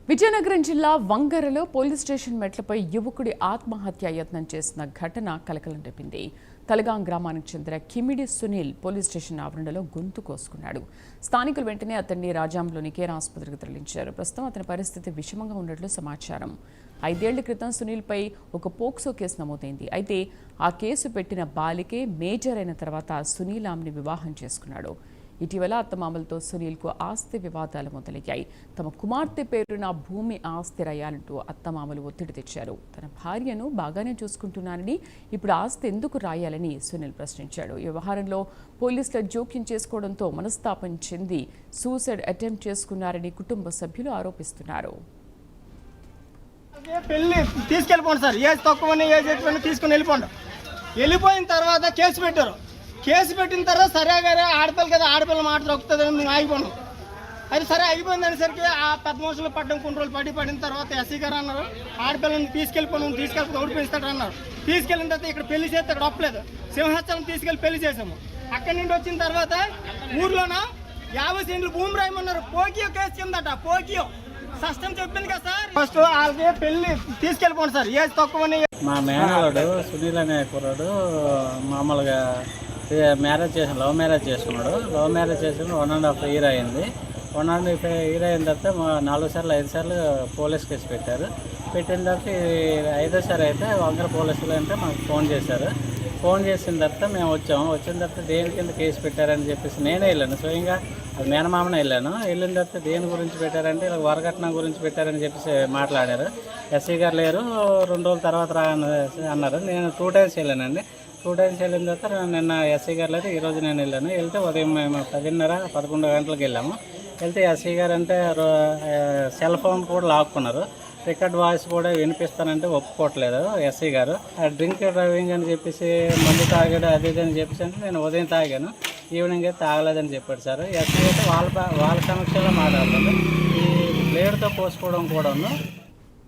విజయనగరం జిల్లా వంగరలో police station మెట్లపై యువకుడి ఆత్మహత్య యత్నం చేసిన ఘటన కలకలం రేపింది. తలగాం గ్రామానికి చెందిన కిమిడి సునీల్ పోలీస్ స్టేషన్ ఆవరణలో గొంతు కోసుకున్నాడు. స్థానికులు వెంటనే అతన్ని రాజాంలోని కేర్ ఆసుపత్రికి తరలించారు. ప్రస్తుతం అతని పరిస్థితి విషమంగా ఉన్నట్లు సమాచారం. 5 ఏళ్ల క్రితం సునీల్పై ఒక పోక్సో కేసు నమోదైంది. అయితే ఆ కేసు పెట్టిన బాలికే మేజర్ అయిన తర్వాత సునీల్ ఆమెని వివాహం చేసుకున్నాడు. ఇటీవల అత్తమామలతో సునీల్కు ఆస్తి వివాదాలు మొదలయ్యాయి. తమ కుమార్తె పేరున భూమి ఆస్తి రాయాలంటూ అత్తమామలు ఒత్తిడి తెచ్చారు. తన భార్యను బాగానే చూసుకుంటున్నానని ఇప్పుడు ఆస్తి ఎందుకు రాయాలని సునీల్ ప్రశ్నించాడు. ఈ వ్యవహారంలో పోలీసులు జోక్యం చేసుకోవడంతో మనస్తాపం చెంది సూసైడ్ అటెంప్ట్ చేసుకున్నారని కుటుంబ సభ్యులు ఆరోపిస్తున్నారు. పెళ్లి తీసుకెళ్ళిపోండి సార్, ఏజ్ తక్కువని ఏజ్ ఎక్కువని తీసుకుని వెళ్ళిపోండి. వెళ్ళిపోయిన తర్వాత కేసు పెట్టారు. కేసు పెట్టిన తర్వాత సరే గారే ఆడపిల్ల కదా, ఆడపిల్ల మాట దొక్కుతుందని మేము ఆగిపోయాం. అది సరే ఆగిపోయింది అనేసరికి ఆ పెద్ద మనుషులు పడ్డం కొన్ని రోజులు పడిన తర్వాత ఎస్సీ గారు అన్నారు ఆడపిల్లని తీసుకెళ్ళిపోయి తీసుకెళ్ళిపోతే ఓడిపోయిస్తాడు అన్నారు. తీసుకెళ్ళిన తర్వాత ఇక్కడ పెళ్లి చేస్తే ఇక్కడ ఒప్పలేదు. సింహాచలం తీసుకెళ్ళి పెళ్లి చేసాము. అక్కడి నుండి వచ్చిన తర్వాత ఊర్లోన 50 సెంట్లు భూమి రాయమన్నారు. పోకియో కేసు కిందట, పోకియో సస్టం చెప్పింది కదా సార్. ఫస్ట్ వాళ్ళకి పెళ్లి తీసుకెళ్ళిపోండి సార్, ఏజ్ తక్కువని. మా మేనవాడు సునీల్ అనే కుర్రాడు మామూలుగా మ్యారేజ్ చేసిన లవ్ మ్యారేజ్ చేసుకున్నాడు. లవ్ మ్యారేజ్ చేసిన 1.5 year అయింది. 1.5 year అయిన తర్వాత 4 సార్లు 5 సార్లు పోలీస్ కేసు పెట్టారు. పెట్టిన తర్వాత 5వ సారి అయితే వంగర పోలీసులు అంటే మాకు ఫోన్ చేశారు. ఫోన్ చేసిన తర్వాత మేము వచ్చాము. వచ్చిన తర్వాత దేని కింద కేసు పెట్టారని చెప్పేసి నేనే వెళ్ళాను, స్వయంగా అది మేనమామనే వెళ్ళాను. వెళ్ళిన తర్వాత దేని గురించి పెట్టారంటే ఇలా వరకట్నం గురించి పెట్టారని చెప్పేసి మాట్లాడారు. ఎస్సీ గారు లేరు, 2 రోజుల తర్వాత రా అన్నారు. నేను 2 times వెళ్ళానండి. 2 times వెళ్ళిన తర్వాత నిన్న ఎస్సీ గారు లేదు, ఈరోజు నేను వెళ్ళాను. వెళ్తే ఉదయం మేము 10:30-11 గంటలకు వెళ్ళాము. వెళ్తే ఎస్సీ గారు అంటే సెల్ ఫోన్ కూడా లాక్కున్నారు. రికార్డ్ వాయిస్ కూడా వినిపిస్తానంటే ఒప్పుకోవట్లేదు ఎస్సీ గారు. డ్రింక్ డ్రైవింగ్ అని చెప్పేసి మందు తాగాడు అది ఇది అని చెప్పేసి అంటే నేను ఉదయం తాగాను, ఈవినింగ్ అయితే తాగలేదని చెప్పాడు సార్. ఎస్సీ అయితే వాళ్ళ సమక్షంలో మాట్లాడుతుంది. ఈ బ్లేడ్తో కోసుకోవడం కూడాను